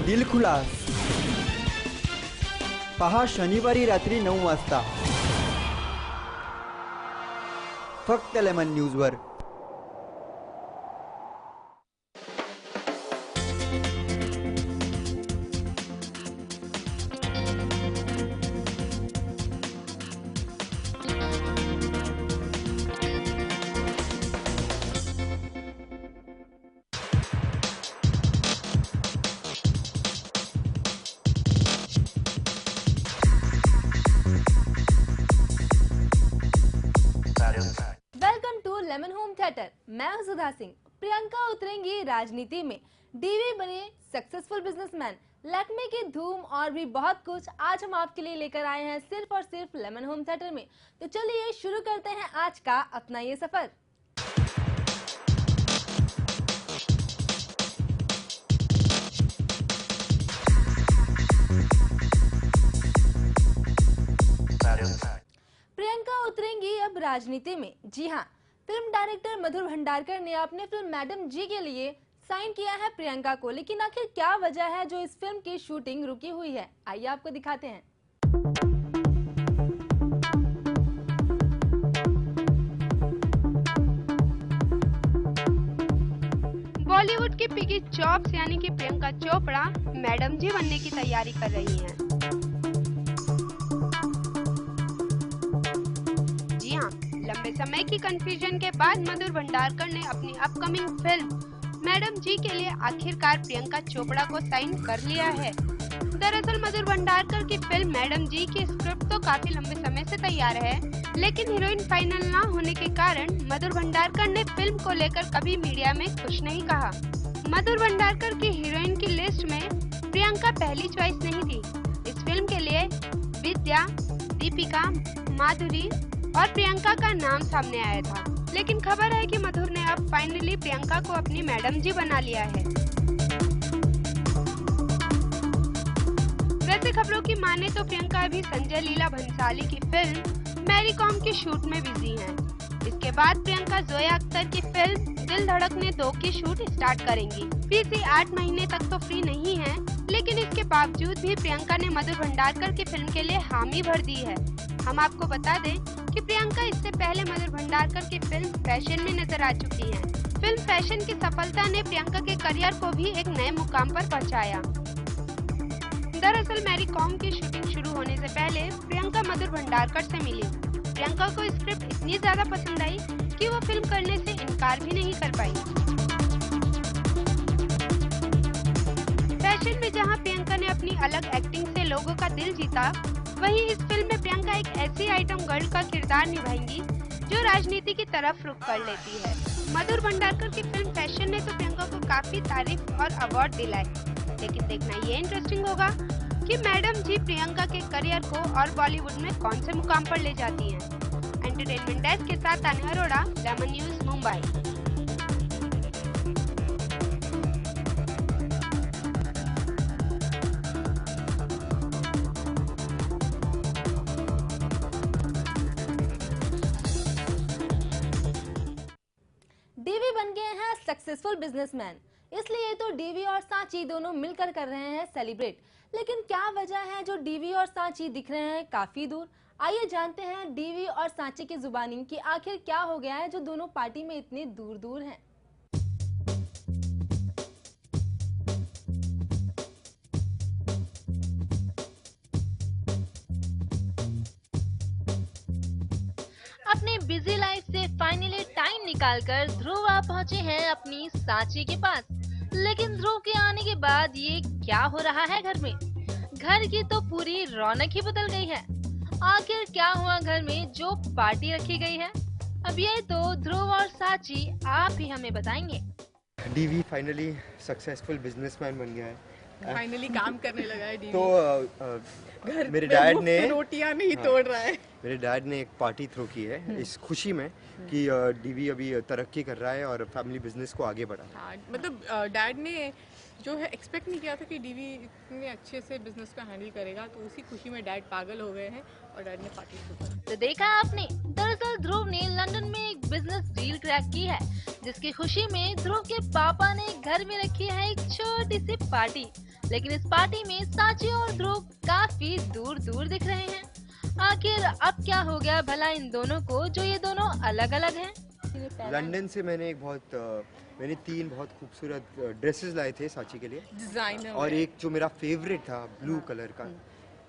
दिलखुलास पहा शनिवारी रात्री 9 वाजता फक्त लेमन न्यूजवर। Welcome to Lemon Home theatre. मैं हूं सुधा सिंह। प्रियंका उतरेंगी राजनीति में, डीवी बने सक्सेसफुल बिजनेसमैन, लैक्मे की धूम और भी बहुत कुछ आज हम आपके लिए लेकर आए हैं सिर्फ और सिर्फ लेमन होम थिएटर में। तो चलिए शुरू करते हैं आज का अपना ये सफर। प्रियंका उतरेंगी अब राजनीति में। जी हाँ, फिल्म डायरेक्टर मधुर भंडारकर ने अपने फिल्म मैडम जी के लिए साइन किया है प्रियंका को। लेकिन आखिर क्या वजह है जो इस फिल्म की शूटिंग रुकी हुई है, आइए आपको दिखाते हैं। बॉलीवुड की पिगी चॉप्स यानी कि प्रियंका चोपड़ा मैडम जी बनने की तैयारी कर रही हैं। जी हाँ, लंबे समय की कंफ्यूजन के बाद मधुर भंडारकर ने अपनी अपकमिंग फिल्म मैडम जी के लिए आखिरकार प्रियंका चोपड़ा को साइन कर लिया है। दरअसल मधुर भंडारकर की फिल्म मैडम जी की स्क्रिप्ट तो काफी लंबे समय से तैयार है, लेकिन हीरोइन फाइनल ना होने के कारण मधुर भंडारकर ने फिल्म को लेकर कभी मीडिया में कुछ नहीं कहा। मधुर भंडारकर की हीरोइन की लिस्ट में प्रियंका पहली चॉइस नहीं थी। इस फिल्म के लिए विद्या, दीपिका, माधुरी और प्रियंका का नाम सामने आया था, लेकिन खबर है कि मधुर ने अब फाइनली प्रियंका को अपनी मैडम जी बना लिया है। वैसे खबरों की माने तो प्रियंका अभी संजय लीला भंसाली की फिल्म मैरी कॉम की शूट में बिजी हैं। इसके बाद प्रियंका जोया अख्तर की फिल्म दिल धड़कने 2 की शूट स्टार्ट करेंगी। बीते 8 महीने तक तो फ्री नहीं है, लेकिन इसके बावजूद भी प्रियंका ने मधुर भंडारकर की फिल्म के लिए हामी भर दी है। हम आपको बता दें कि प्रियंका इससे पहले मधुर भंडारकर की फिल्म फैशन में नजर आ चुकी हैं। फिल्म फैशन की सफलता ने प्रियंका के करियर को भी एक नए मुकाम पर पहुंचाया। दरअसल मैरी कॉम की शूटिंग शुरू होने से पहले प्रियंका मधुर भंडारकर से मिली। प्रियंका को स्क्रिप्ट इतनी ज्यादा पसंद आई कि वो फिल्म करने से इनकार भी नहीं कर पाई। फैशन में जहां प्रियंका ने अपनी अलग एक्टिंग से लोगों का दिल जीता, वहीं इस फिल्म में प्रियंका एक ऐसी आइटम गर्ल का किरदार निभाएंगी जो राजनीति की तरफ रुख कर लेती है। मधुर भंडारकर की फिल्म फैशन ने तो प्रियंका को काफी तारीफ और अवार्ड दिलाए, लेकिन देखना ये इंटरेस्टिंग होगा कि मैडम जी प्रियंका के करियर को और बॉलीवुड में कौन से मुकाम पर ले जाती हैं। एंटरटेनमेंट डेस्क के साथ Tanya Arora, Lemon News, Mumbai. DV बन गए हैं सक्सेसफुल बिजनेसमैन, इसलिए तो डीवी और सांची दोनों मिलकर कर रहे हैं सेलिब्रेट। लेकिन क्या वजह है जो डीवी और सांची दिख रहे हैं काफी दूर? आइए जानते हैं डीवी और सांची की जुबानी कि आखिर क्या हो गया है जो दोनों पार्टी में इतने दूर दूर हैं। अपने बिजी लाइफ से फाइनली टाइम निकालकर ध्रुव आ पहुंचे हैं अपनी सांची के पास। लेकिन ध्रुव के आने के बाद ये क्या हो रहा है घर में? घर की तो पूरी रौनक ही बदल गई है। आखिर क्या हुआ घर में जो पार्टी रखी गई है? अब ये तो ध्रुव और सांची आप ही हमें बताएंगे। डीवी फाइनली सक्सेसफुल बिजनेसमैन बन गया है, फाइनली काम करने लगा है डीवी। तो घर मेरे डैड ने रोटियां नहीं तोड़ रहा है। मेरे डैड ने एक पार्टी थ्रो की है इस खुशी में कि डीवी अभी तरक्की कर रहा है और फैमिली बिजनेस को आगे बढ़ा। हाँ, मतलब डैड ने जो है एक्सपेक्ट नहीं किया था कि डीवी इतने अच्छे से बिजनेस को हैंडल करेगा, तो उसी खुशी में डैड पागल हो गए हैं और डैड ने पार्टी थ्रो कर। तो देखा आपने, दरअसल ध्रुव ने लंदन में एक बिजनेस डील क्रैक की है, जिसकी खुशी में ध्रुव के पापा ने घर में रखी है एक छोटी सी पार्टी। लेकिन इस पार्टी में सांची और ध्रुव काफी दूर दूर दिख रहे हैं। आखिर अब क्या हो गया भला इन दोनों को जो ये दोनों अलग अलग हैं? लंदन से मैंने 3 बहुत खूबसूरत ड्रेसेस लाए थे सांची के लिए, डिजाइनर और एक जो मेरा फेवरेट था ब्लू कलर का,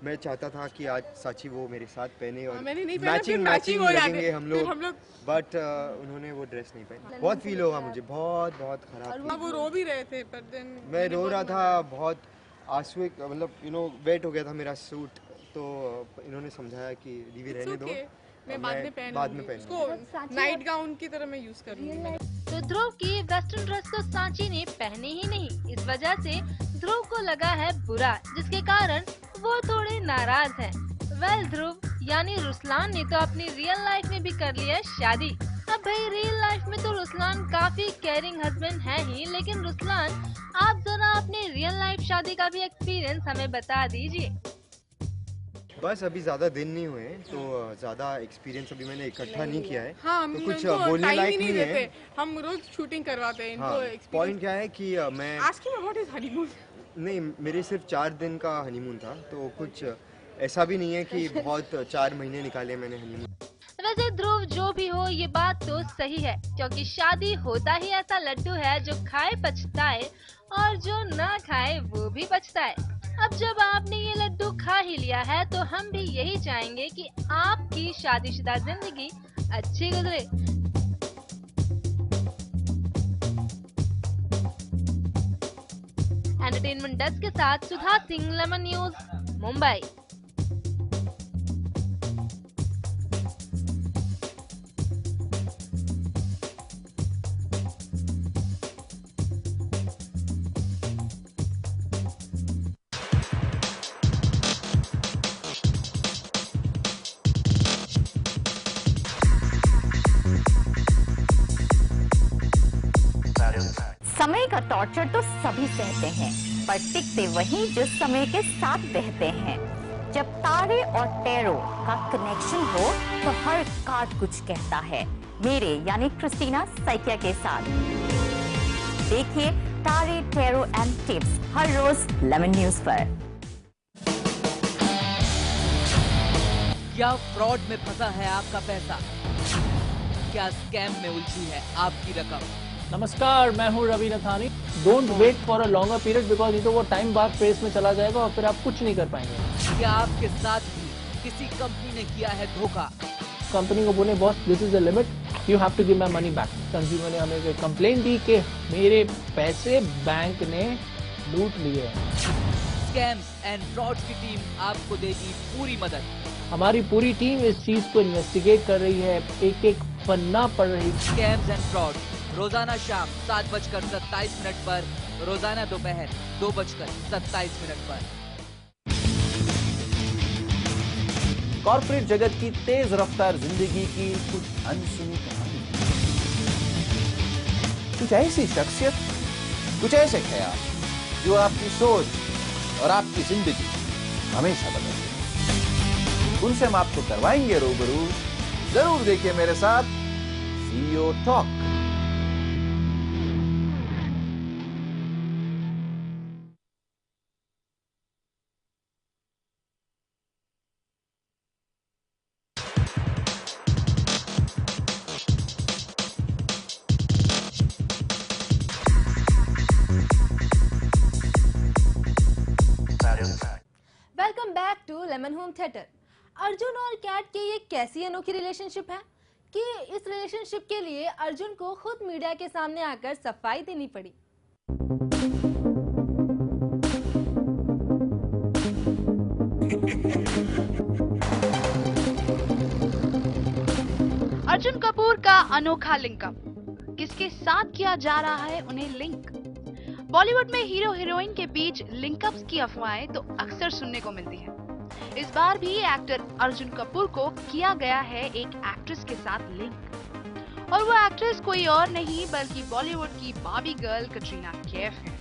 मैं चाहता था कि आज सांची वो मेरे साथ पहने और मैंने नहीं पहना, फिर मैचिंग हो जाते। लगेंगे हम फिर लोग, हम लोग बट उन्होंने वो ड्रेस नहीं पहनी। बहुत फील होगा मुझे, बहुत बहुत खराब। वो रो भी रहे थे, पर देन मैं रो रहा था, बहुत आंसू, मतलब वेट हो गया था मेरा सूट, तो इन्होंने समझाया कि दीवी रहने दो, मैं बाद में पहन उसको नाइट गाउन की तरह मैं यूज करूंगी। तो ध्रुव की वेस्टर्न ड्रेस को सांची ने पहनी ही नहीं। इस वजह से ध्रुव को लगा है बुरा, जिसके कारण वो थोड़े नाराज हैं। वेल ध्रुव यानी रुस्लान ने तो अपनी रियल लाइफ में भी कर लिया शादी। अब भाई रियल लाइफ में तो रुस्लान काफी केयरिंग हस्बैंड है ही, लेकिन रुस्लान आप जरा अपने रियल लाइफ शादी का भी एक्सपीरियंस हमें बता दीजिए। बस अभी ज़्यादा दिन नहीं हुए, तो ज़्यादा एक्सपीरियंस अभी मैंने इकट्ठा नहीं किया है, हाँ, तो कुछ इनको बोलने time लायक ही नहीं देते। है। हम रोज शूटिंग करवाते हैं इनको। हाँ, पॉइंट क्या है कि मैं आस्किंग अबाउट हिज हनीमून। नहीं, मेरे सिर्फ 4 दिन का हनीमून था, तो कुछ ऐसा भी नहीं है कि बहुत 4 महीने निकाले मैंने हनीमून। वैसे ध्रुव जो भी हो, ये बात तो सही है, क्योंकि शादी होता ही ऐसा लड्डू है जो खाए पछताए और जो ना खाए वो भी पछताए। अब जब आपने ये लड्डू खा ही लिया है, तो हम भी यही चाहेंगे कि आपकी शादीशुदा जिंदगी अच्छी गुजरे। एंटरटेनमेंट डेस्क के साथ सुधा सिंह, लेमन न्यूज, मुंबई। समय का टॉर्चर तो सभी सहते हैं, पर टिकते वही जो समय के साथ बहते हैं। जब तारे और टैरो का कनेक्शन हो तो हर कार्ड कुछ कहता है। मेरे यानी क्रिस्टीना सैकिया के साथ देखिए तारे, टैरो एंड टिप्स हर रोज लेमन न्यूज पर। क्या फ्रॉड में फंसा है आपका पैसा? क्या स्कैम में उलझी है आपकी रकम? नमस्कार, मैं हूँ Ravi Nathani. Don't wait for a longer period, because ये तो वो टाइम बाद प्रेस में चला जाएगा और फिर आप कुछ नहीं कर पाएंगे। क्या आपके साथ भी किसी कंपनी ने किया है धोखा? कंपनी को बोले boss this is the limit, you have to give my money back. Consumer ने हमें कंप्लेंट दी कि मेरे पैसे बैंक ने लूट लिए हैं। स्कैम्स एंड फ्रॉड की टीम आपको देगी पूरी मदद। हमारी पूरी टीम इस चीज को इन्वेस्टिगेट कर रही है, एक एक पन्ना पढ़ रही है। स्कैम्स एंड फ्रॉड रोजाना शाम 7:27 पर, रोजाना दोपहर 2:27 पर। कॉर्पोरेट जगत की तेज रफ्तार जिंदगी की कुछ अनसुनी कहानी, कुछ ऐसी शख्सियत, कुछ ऐसे ख्याल जो आपकी सोच और आपकी जिंदगी हमेशा बदल दें। उनसे हम आपको करवाएंगे रूबरू। जरूर देखिए मेरे साथ CEO talk. Welcome back to Lemon Home theatre. Arjun और कैट की ये कैसी अनोखी रिलेशनशिप है कि इस रिलेशनशिप के लिए अर्जुन को खुद मीडिया के सामने आकर सफाई देनी पड़ी। अर्जुन कपूर का अनोखा लिंकअप, किसके साथ किया जा रहा है उन्हें लिंक? बॉलीवुड में हीरो हीरोइन के बीच लिंकअप्स की अफवाहें तो अक्सर सुनने को मिलती हैं। इस बार भी एक्टर अर्जुन कपूर को किया गया है एक एक्ट्रेस के साथ लिंक, और वो एक्ट्रेस कोई और नहीं बल्कि बॉलीवुड की बार्बी गर्ल कटरीना कैफ है।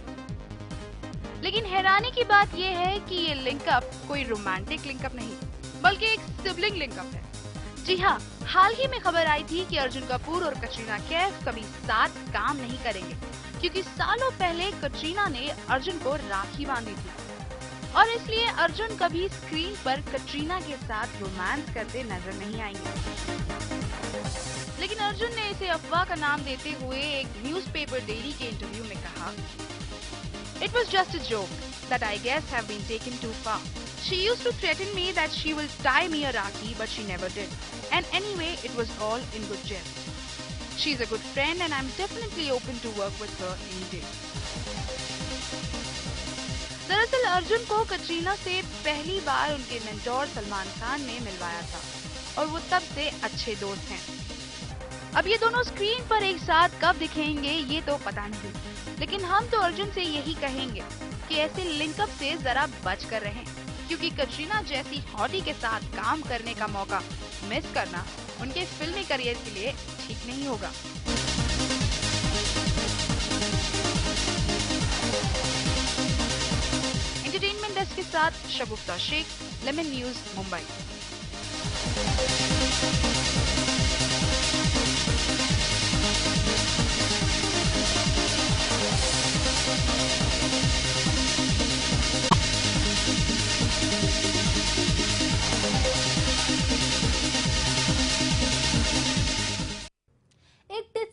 लेकिन हैरानी की बात यह है कि ये लिंकअप कोई रोमांटिक लिंकअप नहीं, बल्कि एक सिबलिंग लिंकअप है। जी हाँ, हाल ही में खबर आई थी कि अर्जुन कपूर और कटरीना कैफ कभी साथ काम नहीं करेंगे, क्योंकि सालों पहले कटरीना ने अर्जुन को राखी बांधी थी और इसलिए अर्जुन कभी स्क्रीन पर कटरीना के साथ रोमांस करते नजर नहीं आएंगे। लेकिन अर्जुन ने इसे अफवाह का नाम देते हुए एक न्यूज़पेपर डेली के इंटरव्यू में कहा, "It was just a joke that I guess have been taken too far. She used to threaten me that she will tie me a Rakhi, but she never did. And anyway, it was all in good jest. She's a good friend and I'm definitely open to work with her any day." दरअसल अर्जुन को कटरीना से पहली बार उनके mentor Salman Khan ने मिलवाया था और वो तब से अच्छे दोस्त हैं। अब ये दोनों स्क्रीन पर एक साथ कब दिखेंगे ये तो पता नहीं, लेकिन हम तो अर्जुन से यही कहेंगे कि ऐसे लिंकअप से जरा बच कर रहें, क्योंकि कटरीना जैसी हॉटी के साथ काम करने का मौका मिस करना उनके फिल्मी करियर के लिए ठीक नहीं होगा। एंटरटेनमेंट डेस्क के साथ शगुफ्ता शेख, लेमन न्यूज, मुंबई।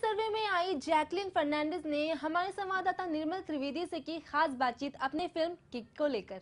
सर्वे में आई जैकलिन फर्नांडिस ने हमारे संवाददाता निर्मल त्रिवेदी से की खास बातचीत अपने फिल्म किक को लेकर।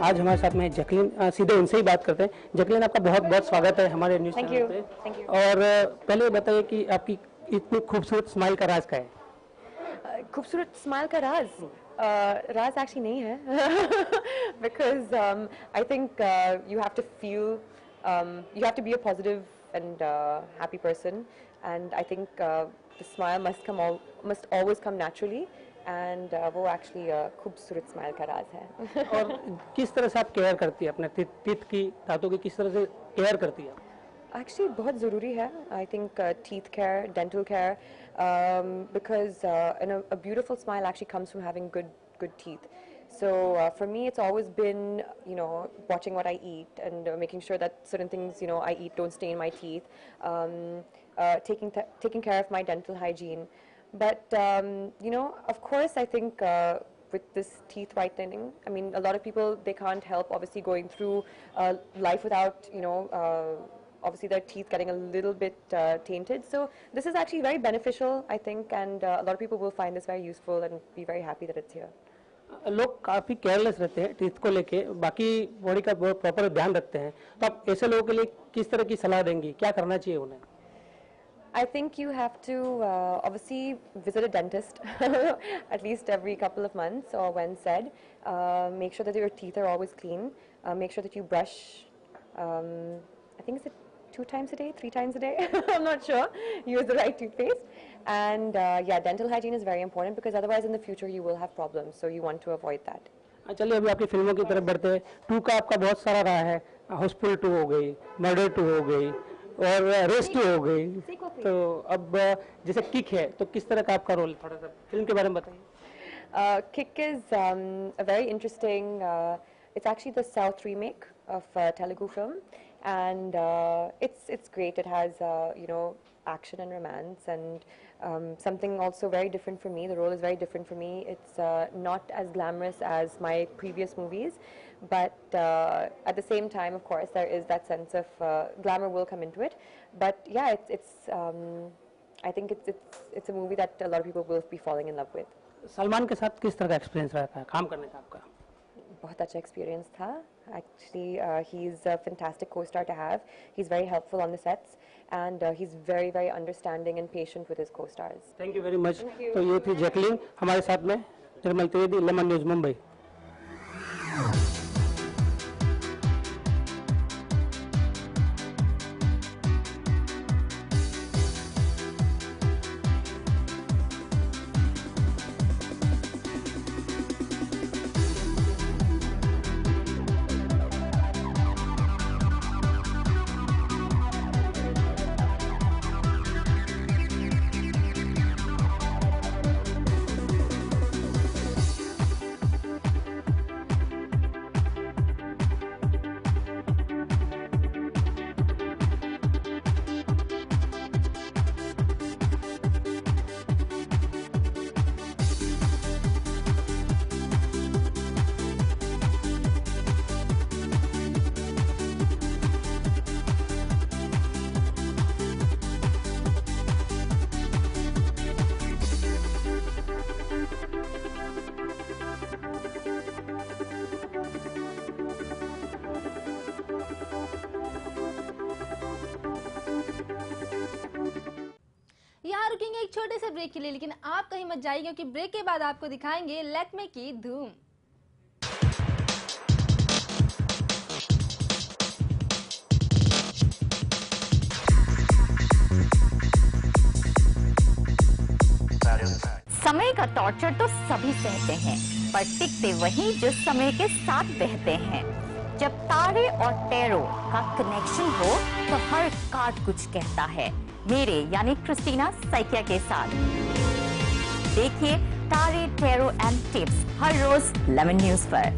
आज हमारे साथ में जैकलिन, सीधे उनसे ही बात करते हैं। जैकलिन, आपका बहुत बहुत स्वागत है हमारे न्यूज़ चैनल पे। Thank you. और पहले बताइए कि आपकी इतनी खूबसूरत स्माइल का राज क्या है? खूबसूरत स्माइल का राज राज एक्चुअली नहीं है, because I think you have to feel, you have to be a positive and happy person, and I think the smile must always come naturally, and वो एक्चुअली खूबसूरत स्माइल का राज है। और किस तरह से आप केयर करती है अपने टीथ की, दांतों की किस तरह से केयर करती है? एक्चुअली बहुत ज़रूरी है, I think teeth care, dental care, because a beautiful smile actually comes from having good teeth. So for me, it's always been, you know, watching what I eat and making sure that certain things, you know, I eat don't stain my teeth, taking care of my dental hygiene. But you know, of course, I think with this teeth whitening, I mean, a lot of people, they can't help obviously going through life without, you know, obviously their teeth getting a little bit tainted. So this is actually very beneficial, I think, and a lot of people will find this very useful and be very happy that it's here. लोग काफ़ी careless रहते हैं teeth को लेके, बाकी body का proper ध्यान रखते हैं, तो आप ऐसे लोगों के लिए किस तरह की सलाह देंगी, क्या करना चाहिए उन्हें? I think you have to obviously visit a dentist at least every couple of months or when said. Make sure that your teeth are always clean. Make sure that you brush, I think it's 2 times a day, 3 times a day, I'm not sure. Use the right toothpaste. And yeah, dental hygiene is very important because otherwise in the future you will have problems. So you want to avoid that. चलिए अभी आपकी फिल्मों की तरफ बढ़ते हैं। 2 का आपका बहुत सारा रहा है, हाउसफुल 2 हो गई, मर्डर 2 हो गई और रेस 2 हो गई, तो अब जैसे किक है तो किस तरह का आपका रोल, थोड़ा सा फिल्म के बारे में बताइए। Kick is a very interesting, it's actually the South remake of a Telugu film, and it's great. It has you know, action and romance and something also very different for me. The role is very different for me. It's not as glamorous as my previous movies, but at the same time, of course, there is that sense of glamour will come into it. But yeah, it's I think it's a movie that a lot of people will be falling in love with. Salman के साथ किस तरह का experience रहता है काम करने का आपका? बहुत अच्छा एक्सपीरियंस था. Actually, he's a fantastic co-star to have. He's very helpful on the sets, and he's very, very understanding and patient with his co-stars. Thank you very much. तो ये थी जैकलीन हमारे साथ में, निर्मल त्रिवेदी, लेमन न्यूज़ मुंबई. यहाँ रुकेंगे एक छोटे से ब्रेक के लिए, लेकिन आप कहीं मत जाइए क्योंकि ब्रेक के बाद आपको दिखाएंगे लैक्मे की धूम. समय का टॉर्चर तो सभी सहते हैं, पर टिकते वही जो समय के साथ बहते हैं. जब तारे और टैरो का कनेक्शन हो तो हर कार्ड कुछ कहता है. मेरे यानी क्रिस्टीना सैकिया के साथ देखिए तारे, टैरो एंड टिप्स हर रोज लेमन न्यूज पर.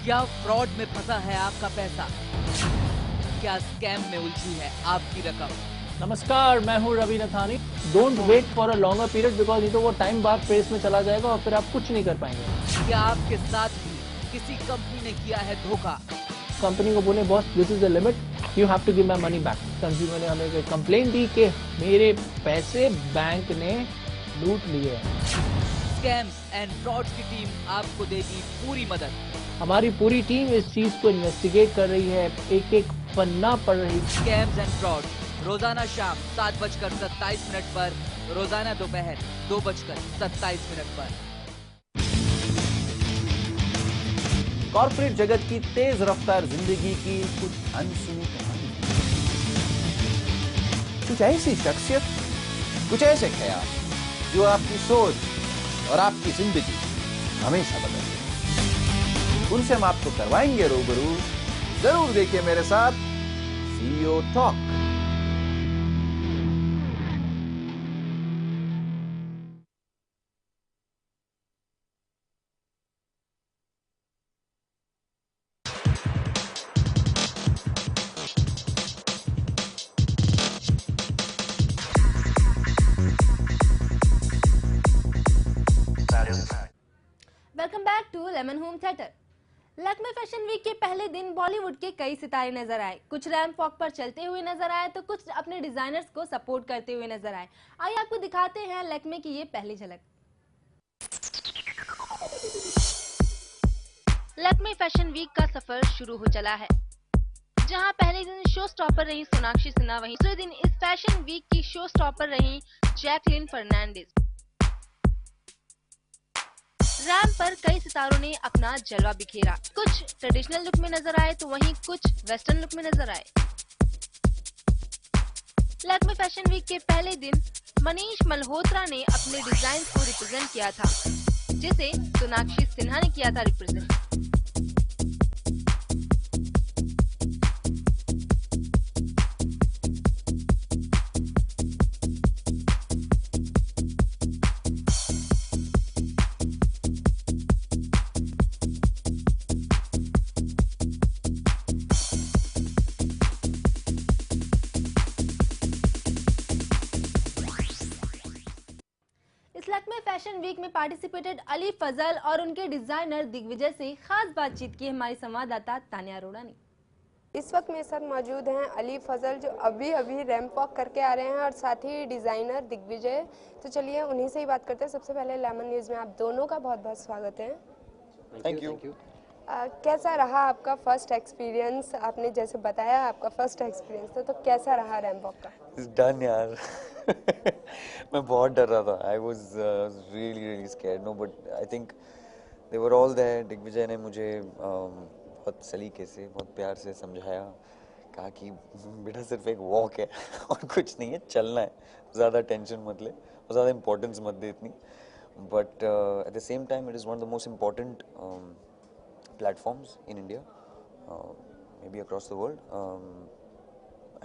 क्या फ्रॉड में फंसा है आपका पैसा? क्या स्कैम में उलझी है आपकी रकम? नमस्कार, मैं हूँ Ravi Nathani. Don't wait for a longer period because ये तो वो टाइम बाद प्रेस में चला जाएगा और फिर आप कुछ नहीं कर पाएंगे. क्या आपके साथ भी किसी कंपनी ने किया है धोखा? कंपनी को बोले boss this is the limit, you have to give my money back. Consumer ने हमें कंप्लेंट दी कि मेरे पैसे बैंक ने लूट लिए हैं. स्कैम्स एंड फ्रॉड की टीम आपको देगी पूरी मदद. हमारी पूरी टीम इस चीज को इन्वेस्टिगेट कर रही है, एक एक पन्ना पढ़ रही है. स्कैम्स एंड फ्रॉड रोजाना शाम 7:27 पर, रोजाना दोपहर 2:27 पर. कॉर्पोरेट जगत की तेज रफ्तार जिंदगी की कुछ अनसुनी कहानी, कुछ ऐसी शख्सियत, कुछ ऐसे ख्याल जो आपकी सोच और आपकी जिंदगी हमेशा बदल दें. उनसे हम आपको करवाएंगे रूबरू. जरूर देखिए मेरे साथ CEO talk. Welcome back to Lemon Home Theatre. Lakme Fashion Week के पहले दिन बॉलीवुड के कई सितारे नजर आए. कुछ रैंप वॉक पर चलते हुए नजर आए तो कुछ अपने डिजाइनर्स को सपोर्ट करते हुए नजर आए. आइए आपको दिखाते हैं लैक्मे की ये पहली झलक. लैक्मे फैशन वीक का सफर शुरू हो चला है. जहां पहले दिन शो स्टॉपर रही सोनाक्षी सिन्हा, वहीं दूसरे दिन इस फैशन वीक की शो स्टॉपर रही जैकलिन फर्नांडिस. रैंप पर कई सितारों ने अपना जलवा बिखेरा. कुछ ट्रेडिशनल लुक में नजर आए तो वहीं कुछ वेस्टर्न लुक में नजर आए. लैक्मे फैशन वीक के पहले दिन मनीष मल्होत्रा ने अपने डिजाइन को रिप्रेजेंट किया था, जिसे सोनाक्षी सिन्हा ने किया था रिप्रेजेंट. लैक्मे फैशन वीक में पार्टिसिपेटेड अली फजल और उनके डिजाइनर दिग्विजय से खास बातचीत की हमारी संवाददाता तानिया अरोड़ा ने. इस वक्त मेरे साथ मौजूद हैं अली फजल, जो अभी अभी रैंप वॉक करके आ रहे हैं, और साथ ही डिज़ाइनर दिग्विजय। तो चलिए उन्हीं से ही बात करते हैं। सबसे पहले लेमन न्यूज़ में आप दोनों का बहुत बहुत स्वागत है। Thank you. कैसा रहा आपका फर्स्ट एक्सपीरियंस? आपने जैसे बताया आपका फर्स्ट एक्सपीरियंस था, तो कैसा रहा रैंप वॉक का? डन यार। मैं बहुत डर रहा था। I was really scared. No, but I think they were all there. Digvijay ने मुझे बहुत सलीके से, बहुत प्यार से समझाया, कहा कि बेटा सिर्फ एक वॉक है और कुछ नहीं है, चलना है, ज़्यादा टेंशन मत ले और ज़्यादा इंपॉर्टेंस मत दे इतनी। But at the same time it is one of the most important platforms in India, maybe across the world,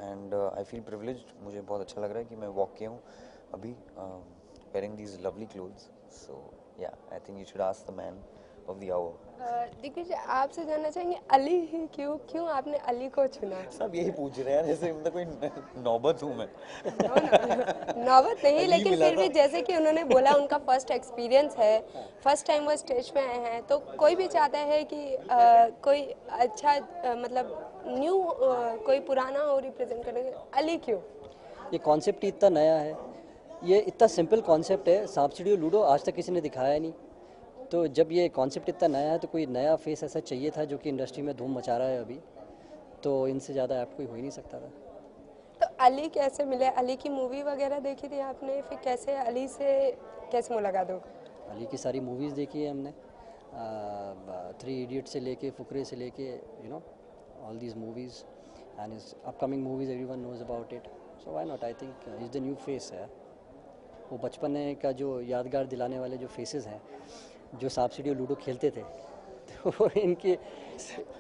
and I feel privileged. मुझे बहुत अच्छा लग रहा है कि मैं walk किया हूँ अभी, wearing these lovely clothes. So yeah, I think you should ask the man of the hour. Digvijay, आपसे जानना चाहेंगे अली ही क्यों आपने अली को चुना? सब यही पूछ रहे हैं, जैसे मतलब कोई नौबत हूँ मैं। नौबत नहीं, लेकिन फिर भी जैसे कि उन्होंने बोला उनका फर्स्ट एक्सपीरियंस है, फर्स्ट टाइम वो स्टेज पे आए हैं, तो कोई भी चाहता है कि कोई अच्छा मतलब न्यू कोई पुराना हो रिप्रेजेंट करने। अली क्यों? ये कॉन्सेप्ट इतना नया है, ये इतना सिंपल कॉन्सेप्ट है, सांप सीढ़ी लूडो आज तक किसी ने दिखाया नहीं। तो जब ये कॉन्सेप्ट इतना नया है तो कोई नया फेस ऐसा चाहिए था जो कि इंडस्ट्री में धूम मचा रहा है अभी, तो इनसे ज़्यादा ऐप कोई हो ही नहीं सकता था। तो अली कैसे मिले? अली की मूवी वगैरह देखी थी आपने, फिर कैसे अली से कैसे मुलाकात हो? अली की सारी मूवीज़ देखी है हमने, 3 इडियट से लेके फुकरे से लेके, you know, all these movies and is upcoming movies everyone knows about it, so why not. I think is the new face है। वो बचपन का जो यादगार दिलाने वाले जो फेसेस हैं, जो सांप सीढ़ी और लूडो खेलते थे, तो इनके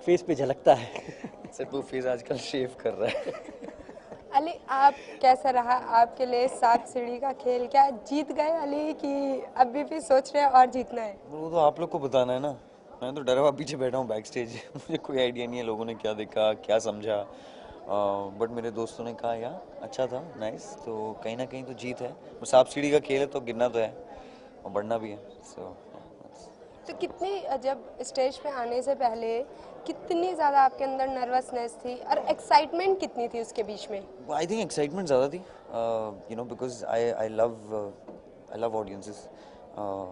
फेस पे झलकता है। सिर्फ वो फेस आजकल शेव कर रहा है। अली, आप कैसा रहा आपके लिए सांप सीढ़ी का खेल? क्या जीत गए अली कि अभी भी सोच रहे हैं और जीतना है? वो तो आप लोग को बताना है ना, मैं तो डरा हुआ पीछे बैठा हूँ बैक स्टेज। मुझे कोई आइडिया नहीं है लोगों ने क्या देखा, क्या समझा, बट मेरे दोस्तों ने कहा यार अच्छा था, नाइस। तो कहीं ना कहीं तो जीत है। वो सांप सीढ़ी का खेल है तो गिरना तो है और बढ़ना भी है। तो कितनी, जब स्टेज पे आने से पहले कितनी ज़्यादा आपके अंदर नर्वसनेस थी और एक्साइटमेंट कितनी थी उसके बीच में? आई थिंक एक्साइटमेंट ज़्यादा थी, you know, because I love audiences.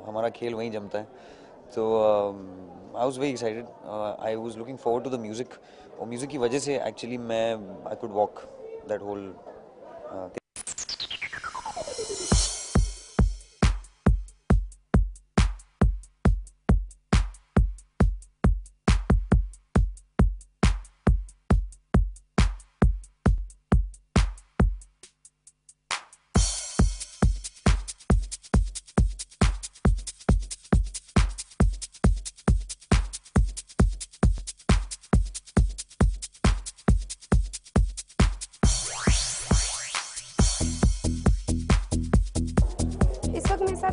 हमारा खेल वहीं जमता है, तो I was very excited. I was looking forward to the music, और म्यूज़िक की वजह से actually I could walk that whole.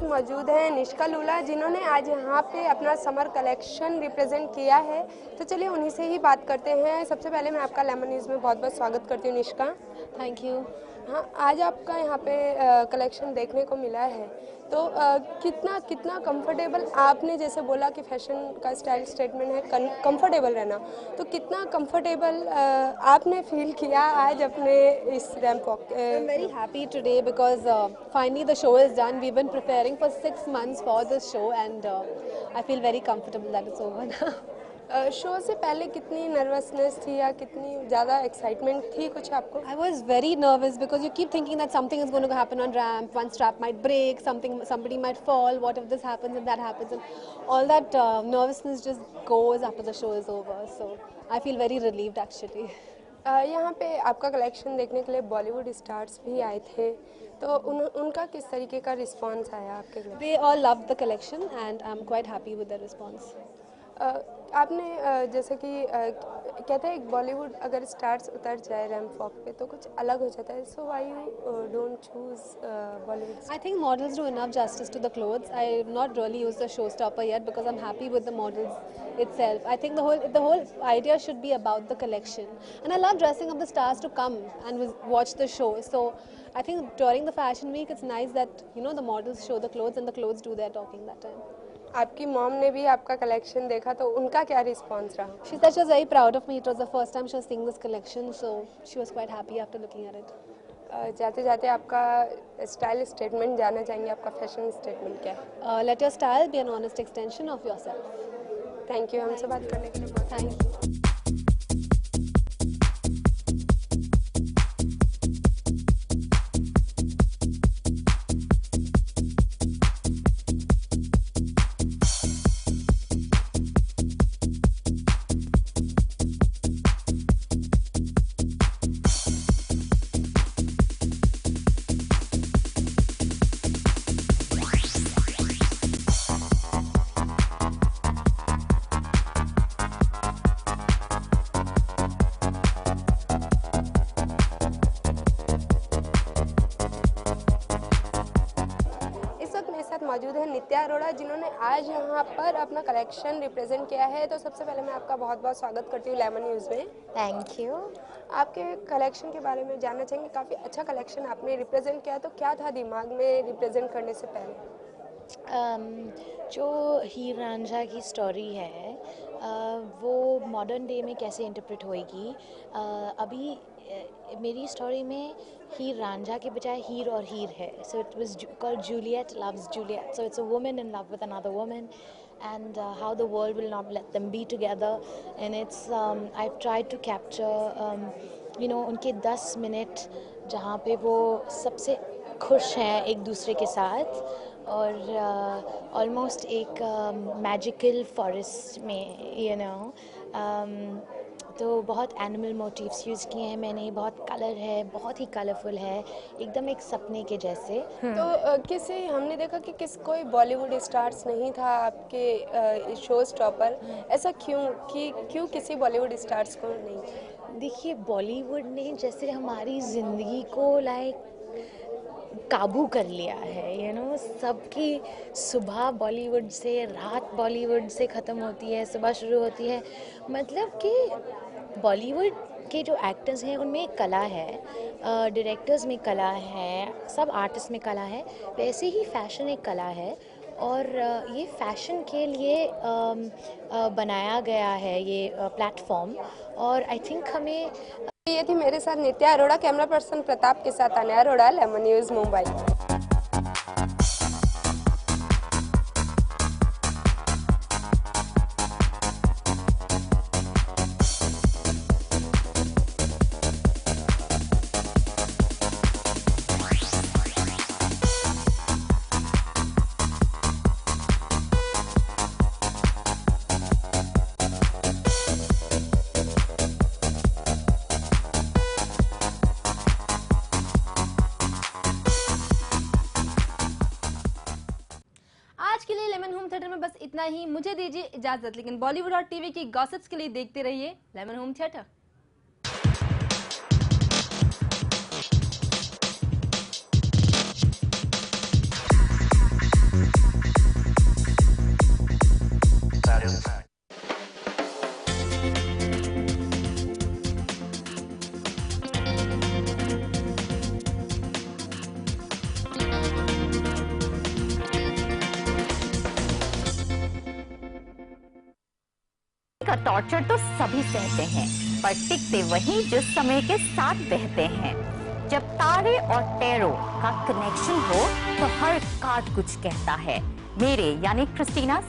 मौजूद हैं निष्का लूला, जिन्होंने आज यहाँ पे अपना समर कलेक्शन रिप्रेजेंट किया है। तो चलिए उन्हीं से ही बात करते हैं। सबसे पहले मैं आपका लेमन न्यूज़ में बहुत बहुत स्वागत करती हूँ निष्का। Thank you. हाँ, आज आपका यहाँ पे कलेक्शन देखने को मिला है, तो कितना कंफर्टेबल, आपने जैसे बोला कि फैशन का स्टाइल स्टेटमेंट है कंफर्टेबल रहना, तो कितना कंफर्टेबल आपने फील किया आज अपने इस ramp walk? I am very happy today because finally the show is done. We been preparing for 6 months for this show and I feel very comfortable that it's over now. Show से पहले कितनी nervousness थी या कितनी ज़्यादा excitement थी कुछ आपको? I was very nervous because you keep thinking that something is going to happen on ramp, one strap might break, somebody might fall, what if this happens and that happens, and all that nervousness just goes after the show is over. So I feel very relieved actually. यहाँ पे आपका collection देखने के लिए Bollywood stars भी आए थे, तो उनका किस तरीके का रिस्पॉन्स आया आपके लिए? They all loved the collection and I'm quite happy with the response. आपने जैसे कि कहते हैं एक बॉलीवुड अगर स्टार्स उतर जाए रैंप वॉक पे तो कुछ अलग हो जाता है, so why you don't choose Bollywood? I think models do enough justice to the clothes. I have not really used the showstopper yet because I'm happy with the models itself. I think the whole idea should be about the collection, and I love dressing up the stars to come and watch the show. So I think during the fashion week it's nice that the models show the clothes and the clothes do their talking that time. आपकी mom ने भी आपका collection देखा तो उनका क्या response रहा? She said she was very proud of me. It was the first time she was seeing this collection, so she was quite happy after looking at it. जाते जाते आपका स्टाइल स्टेटमेंट जानना चाहेंगे, आपका फैशन स्टेटमेंट क्या है? Let your style be an honest extension of yourself. Thank you, हमसे बात करने के लिए बहुत थैंक यू। मौजूद है नित्या अरोड़ा, जिन्होंने आज यहाँ पर अपना कलेक्शन रिप्रेजेंट किया है। तो सबसे पहले मैं आपका बहुत बहुत स्वागत करती हूँ लेमन न्यूज़ में। Thank you. आपके कलेक्शन के बारे में जानना चाहेंगे, काफ़ी अच्छा कलेक्शन आपने रिप्रेजेंट किया, तो क्या था दिमाग में रिप्रेजेंट करने से पहले? जो हीर रांझा की स्टोरी है वो मॉडर्न डे में कैसे इंटरप्रेट होएगी। अभी मेरी स्टोरी में हीर रांझा के बजाय हीर और हीर है, so it was called Juliet loves Juliet, so it's a woman in love with another woman and how the world will not let them be together, and it's I've tried to capture you know उनके 10 minute जहाँ पे वो सबसे खुश हैं एक दूसरे के साथ, और ऑलमोस्ट एक मैजिकल फॉरेस्ट में यू नो तो बहुत एनिमल मोटिव्स यूज़ किए हैं मैंने, बहुत कलर है, बहुत ही कलरफुल है, एकदम एक सपने के जैसे। तो किसी हमने देखा कि कोई बॉलीवुड स्टार्स नहीं था आपके शो स्टॉपर, ऐसा क्यों किसी बॉलीवुड स्टार्स को नहीं? देखिए बॉलीवुड ने जैसे हमारी ज़िंदगी को लाइक काबू कर लिया है, यू नो सबकी सुबह बॉलीवुड से, रात बॉलीवुड से ख़त्म होती है, सुबह शुरू होती है। मतलब कि बॉलीवुड के जो एक्टर्स हैं उनमें एक कला है, डायरेक्टर्स में कला है, सब आर्टिस्ट में कला है, वैसे ही फैशन एक कला है, और ये फैशन के लिए बनाया गया है ये प्लेटफॉर्म, और आई थिंक हमें। ये थी मेरे साथ नित्या अरोड़ा, कैमरा पर्सन प्रताप के साथ अनया अरोड़ा, लेमन न्यूज़ मुंबई। आज के लिए लेमन होम थिएटर में बस इतना ही। मुझे दीजिए इजाजत, लेकिन बॉलीवुड और टीवी की गॉसिप्स के लिए देखते रहिए लेमन होम थिएटर। का टॉर्चर तो सभी सहते हैं, पर टिकते वही जो समय के साथ बहते हैं। जब तारे और टैरो का कनेक्शन हो तो हर कार्ड कुछ कहता है। मेरे यानी क्रिस्टीना